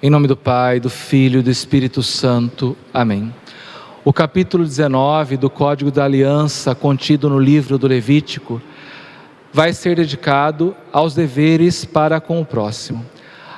Em nome do Pai, do Filho e do Espírito Santo. Amém. O capítulo 19 do Código da Aliança, contido no livro do Levítico, vai ser dedicado aos deveres para com o próximo.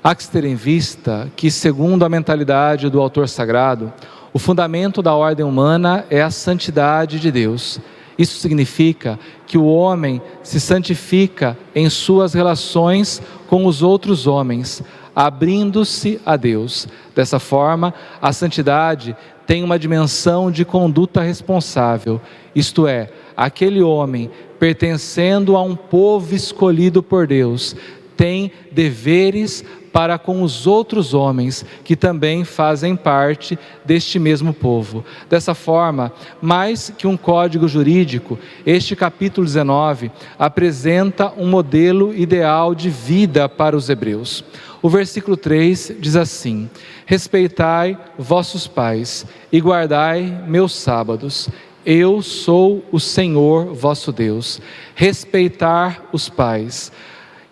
Há que se ter em vista que, segundo a mentalidade do autor sagrado, o fundamento da ordem humana é a santidade de Deus. Isso significa que o homem se santifica em suas relações com os outros homens, abrindo-se a Deus. Dessa forma, a santidade tem uma dimensão de conduta responsável, isto é, aquele homem pertencendo a um povo escolhido por Deus, tem deveres para com os outros homens que também fazem parte deste mesmo povo. Dessa forma, mais que um código jurídico, este capítulo 19 apresenta um modelo ideal de vida para os hebreus. O versículo 3 diz assim: respeitai vossos pais e guardai meus sábados. Eu sou o Senhor vosso Deus. Respeitar os pais.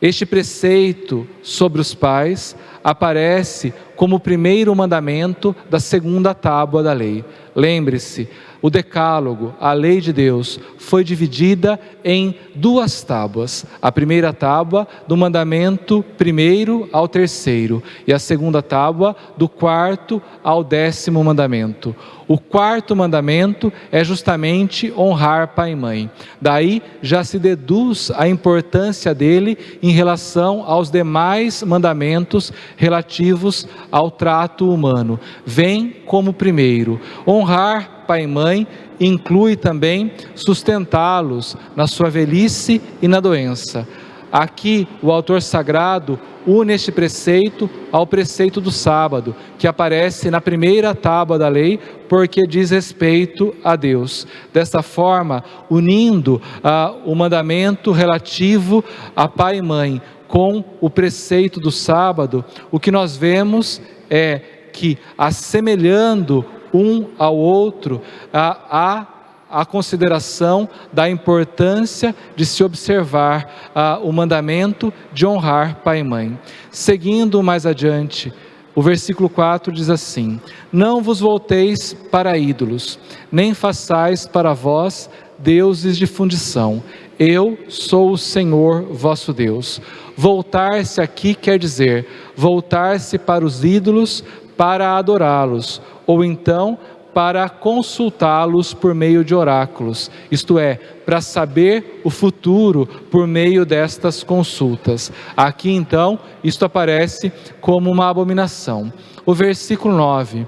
Este preceito sobre os pais aparece como o primeiro mandamento da segunda tábua da lei. Lembre-se, o decálogo, a lei de Deus, foi dividida em duas tábuas. A primeira tábua do mandamento 1º ao 3º e a segunda tábua do 4º ao 10º mandamento. O 4º mandamento é justamente honrar pai e mãe. Daí já se deduz a importância dele em relação aos demais mandamentos relativos ao trato humano. Vem como primeiro. Honrar pai e mãe inclui também sustentá-los na sua velhice e na doença. Aqui o autor sagrado une este preceito ao preceito do sábado, que aparece na primeira tábua da lei, porque diz respeito a Deus. Dessa forma, unindo o mandamento relativo a pai e mãe com o preceito do sábado, o que nós vemos é que, assemelhando um ao outro, há a consideração da importância de se observar o mandamento de honrar pai e mãe. Seguindo mais adiante, o versículo 4 diz assim: não vos volteis para ídolos, nem façais para vós deuses de fundição. Eu sou o Senhor vosso Deus. Voltar-se aqui quer dizer voltar-se para os ídolos para adorá-los, ou então para consultá-los por meio de oráculos, isto é, para saber o futuro por meio destas consultas. Aqui então, isto aparece como uma abominação. O versículo 9: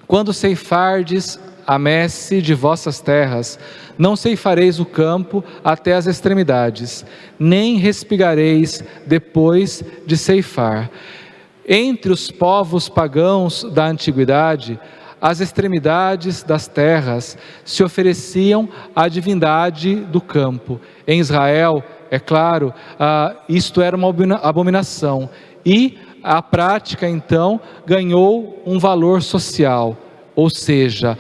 quando ceifardes a messe de vossas terras, não ceifareis o campo até as extremidades, nem respigareis depois de ceifar. Entre os povos pagãos da antiguidade, as extremidades das terras se ofereciam à divindade do campo. Em Israel, é claro, isto era uma abominação. E a prática, então, ganhou um valor social. Ou seja,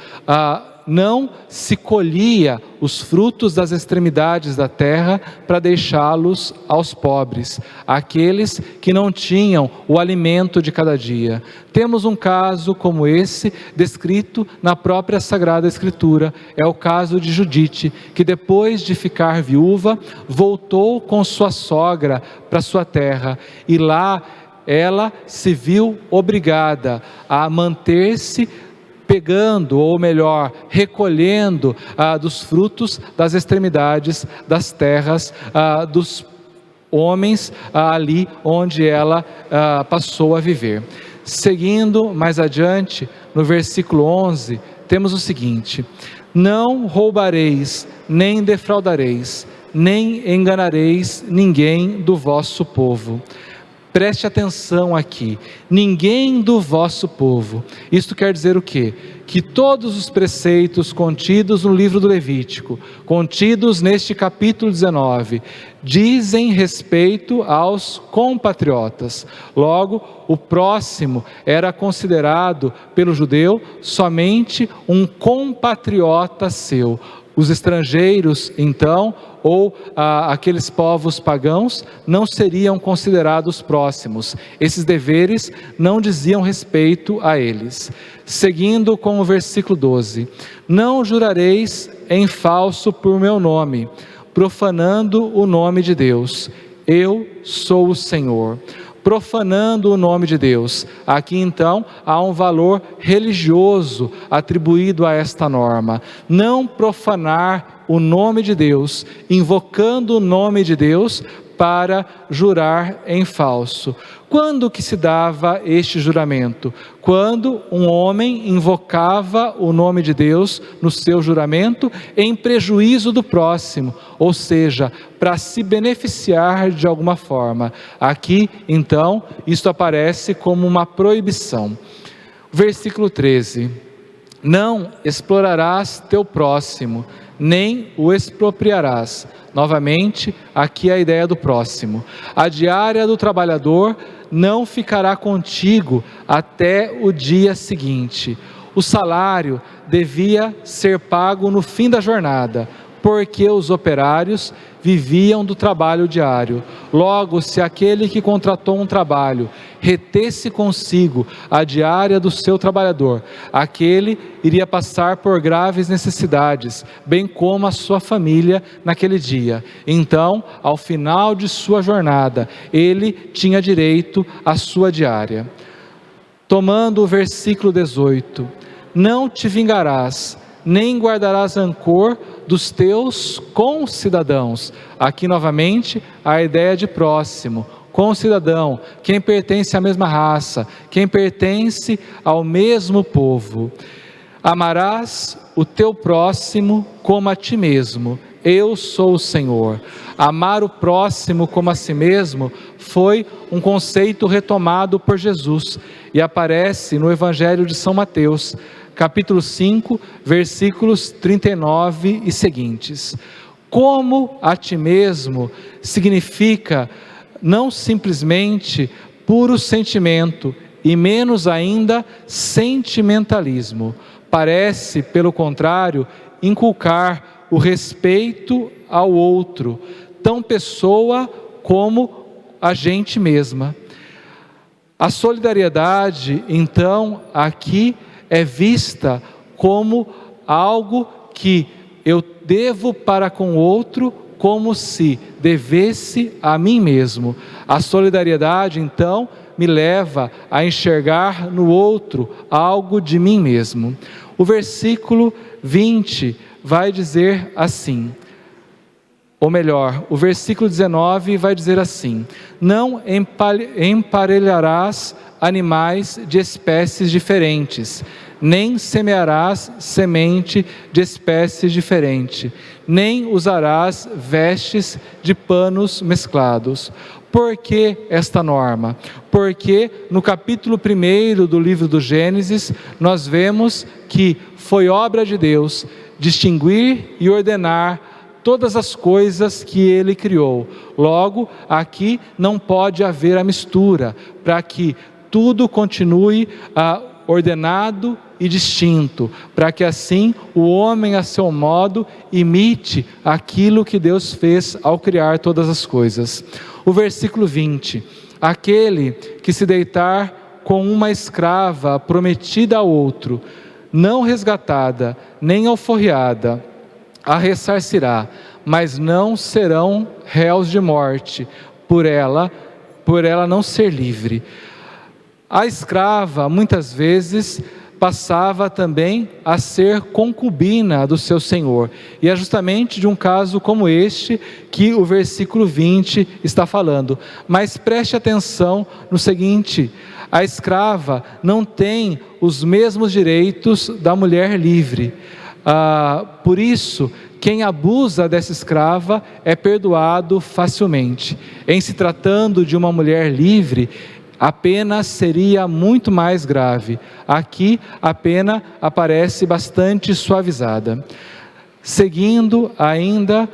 não se colhia os frutos das extremidades da terra para deixá-los aos pobres, aqueles que não tinham o alimento de cada dia. Temos um caso como esse descrito na própria Sagrada Escritura. É o caso de Judite, que depois de ficar viúva, voltou com sua sogra para sua terra, e lá ela se viu obrigada a manter-se pegando, ou melhor, recolhendo dos frutos das extremidades das terras dos homens ali onde ela passou a viver. Seguindo mais adiante, no versículo 11, temos o seguinte: não roubareis, nem defraudareis, nem enganareis ninguém do vosso povo. Preste atenção aqui, ninguém do vosso povo. Isto quer dizer o quê? Que todos os preceitos contidos no livro do Levítico, contidos neste capítulo 19, dizem respeito aos compatriotas. Logo, o próximo era considerado pelo judeu somente um compatriota seu. Os estrangeiros, então, ou aqueles povos pagãos, não seriam considerados próximos. Esses deveres não diziam respeito a eles. Seguindo com o versículo 12: não jurareis em falso por meu nome, profanando o nome de Deus. Eu sou o Senhor. Profanando o nome de Deus. Aqui então há um valor religioso atribuído a esta norma. Não profanar o nome de Deus, invocando o nome de Deus para jurar em falso. Quando que se dava este juramento? Quando um homem invocava o nome de Deus no seu juramento em prejuízo do próximo, ou seja, para se beneficiar de alguma forma. Aqui, então, isto aparece como uma proibição. Versículo 13: não explorarás teu próximo, nem o expropriarás. Novamente, aqui a ideia do próximo. A diária do trabalhador não ficará contigo até o dia seguinte. O salário devia ser pago no fim da jornada, porque os operários viviam do trabalho diário. Logo, se aquele que contratou um trabalho retesse consigo a diária do seu trabalhador, aquele iria passar por graves necessidades, bem como a sua família naquele dia. Então, ao final de sua jornada, ele tinha direito à sua diária. Tomando o versículo 18: não te vingarás, nem guardarás rancor dos teus concidadãos. Aqui novamente a ideia de próximo, concidadão, quem pertence à mesma raça, quem pertence ao mesmo povo. Amarás o teu próximo como a ti mesmo. Eu sou o Senhor. Amar o próximo como a si mesmo foi um conceito retomado por Jesus e aparece no Evangelho de São Mateus, capítulo 5, versículos 39 e seguintes. Como a ti mesmo significa não simplesmente puro sentimento e menos ainda sentimentalismo. Parece, pelo contrário, inculcar o respeito ao outro, tão pessoa como a gente mesma. A solidariedade, então, aqui é vista como algo que eu devo para com o outro, como se devesse a mim mesmo. A solidariedade, então, me leva a enxergar no outro algo de mim mesmo. O versículo 20 vai dizer assim, ou melhor, o versículo 19 vai dizer assim: não emparelharás animais de espécies diferentes, nem semearás semente de espécies diferentes, nem usarás vestes de panos mesclados. Por que esta norma? Porque no capítulo 1 do livro do Gênesis, nós vemos que foi obra de Deus distinguir e ordenar todas as coisas que Ele criou. Logo, aqui não pode haver a mistura, para que tudo continue ordenado e distinto, para que assim o homem a seu modo imite aquilo que Deus fez ao criar todas as coisas. O versículo 20: aquele que se deitar com uma escrava prometida a outro, não resgatada, nem alforriada, a ressarcirá, mas não serão réus de morte, por ela não ser livre. A escrava, muitas vezes, passava também a ser concubina do seu senhor. E é justamente de um caso como este que o versículo 20 está falando. Mas preste atenção no seguinte: a escrava não tem os mesmos direitos da mulher livre. Por isso, quem abusa dessa escrava é perdoado facilmente. Em se tratando de uma mulher livre, a pena seria muito mais grave. Aqui a pena aparece bastante suavizada. Seguindo ainda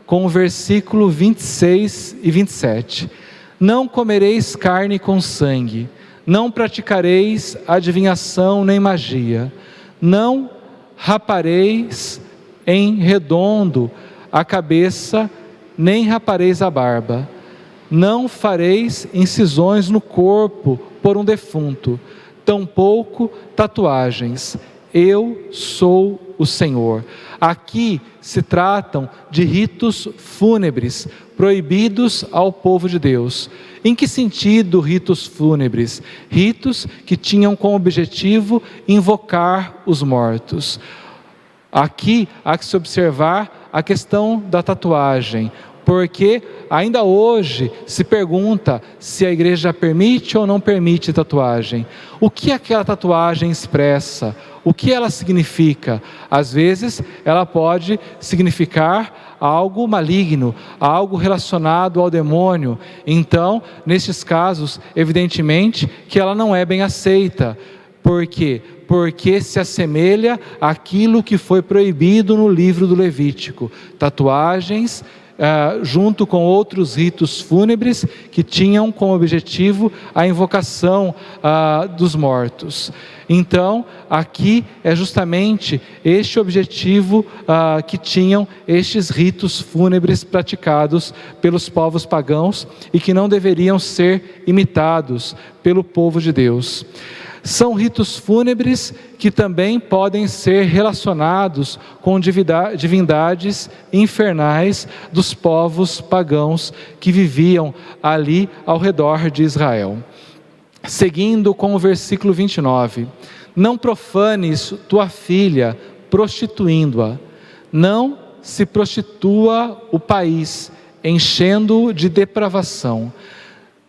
com o versículo 26 e 27. Não comereis carne com sangue, não praticareis adivinhação nem magia, não rapareis em redondo a cabeça, nem rapareis a barba. Não fareis incisões no corpo por um defunto, tampouco tatuagens. Eu sou o Senhor. Aqui se tratam de ritos fúnebres proibidos ao povo de Deus. Em que sentido ritos fúnebres? Ritos que tinham como objetivo invocar os mortos. Aqui há que se observar a questão da tatuagem, porque ainda hoje se pergunta se a igreja permite ou não permite tatuagem. O que aquela tatuagem expressa? O que ela significa? Às vezes ela pode significar algo maligno, algo relacionado ao demônio. Então, nesses casos, evidentemente que ela não é bem aceita. Por quê? Porque se assemelha àquilo que foi proibido no livro do Levítico. Tatuagens, junto com outros ritos fúnebres que tinham como objetivo a invocação dos mortos. Então, aqui é justamente este objetivo que tinham estes ritos fúnebres praticados pelos povos pagãos e que não deveriam ser imitados pelo povo de Deus. São ritos fúnebres que também podem ser relacionados com divindades infernais dos povos pagãos que viviam ali ao redor de Israel. Seguindo com o versículo 29. Não profanes tua filha prostituindo-a. Não se prostitua o país, enchendo-o de depravação.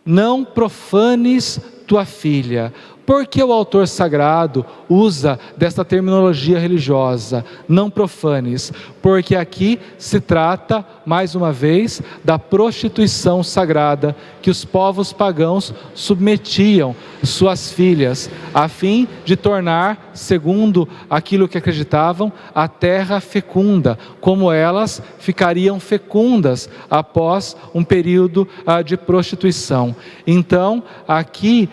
Não profanes tua filha. Por que o autor sagrado usa desta terminologia religiosa? Não profanes, porque aqui se trata, mais uma vez, da prostituição sagrada que os povos pagãos submetiam suas filhas, a fim de tornar, segundo aquilo que acreditavam, a terra fecunda, como elas ficariam fecundas após um período de prostituição. Então, aqui,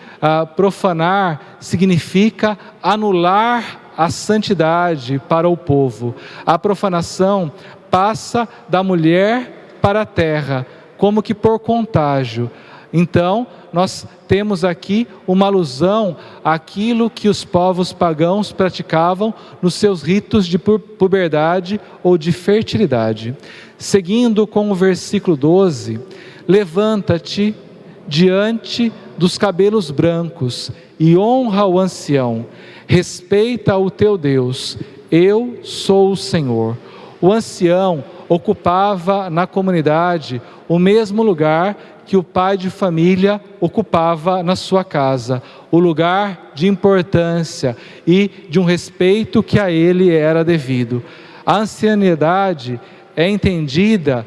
profanar significa anular a santidade para o povo. A profanação passa da mulher para a terra, como que por contágio. Então, nós temos aqui uma alusão àquilo que os povos pagãos praticavam nos seus ritos de puberdade ou de fertilidade. Seguindo com o versículo 12, levanta-te diante dos cabelos brancos e honra o ancião, respeita o teu Deus, eu sou o Senhor. O ancião ocupava na comunidade o mesmo lugar que o pai de família ocupava na sua casa, o lugar de importância e de um respeito que a ele era devido. A ancianidade é entendida,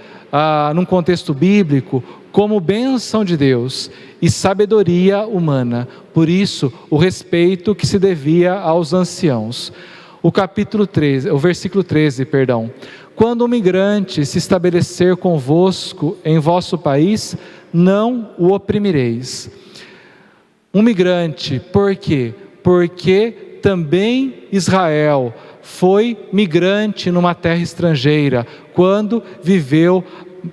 num contexto bíblico, como bênção de Deus e sabedoria humana. Por isso, o respeito que se devia aos anciãos. O versículo 13. Quando um migrante se estabelecer convosco em vosso país, não o oprimireis. Um migrante, por quê? Porque também Israel foi migrante numa terra estrangeira, quando viveu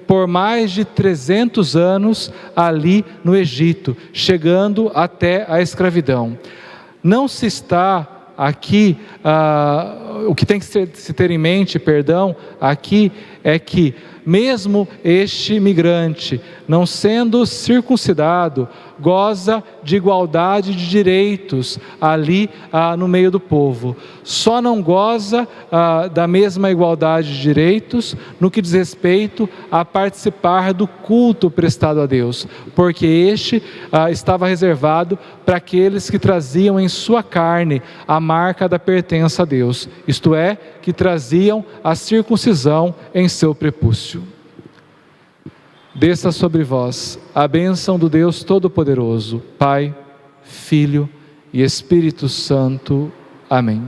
por mais de 300 anos ali no Egito, chegando até a escravidão. Não se está aqui, o que tem que se ter em mente, aqui é que mesmo este migrante, não sendo circuncidado, goza de igualdade de direitos ali no meio do povo. Só não goza da mesma igualdade de direitos no que diz respeito a participar do culto prestado a Deus, porque este estava reservado para aqueles que traziam em sua carne a marca da pertença a Deus, isto é, que traziam a circuncisão em seu prepúcio. Desça sobre vós a bênção do Deus Todo-Poderoso, Pai, Filho e Espírito Santo. Amém.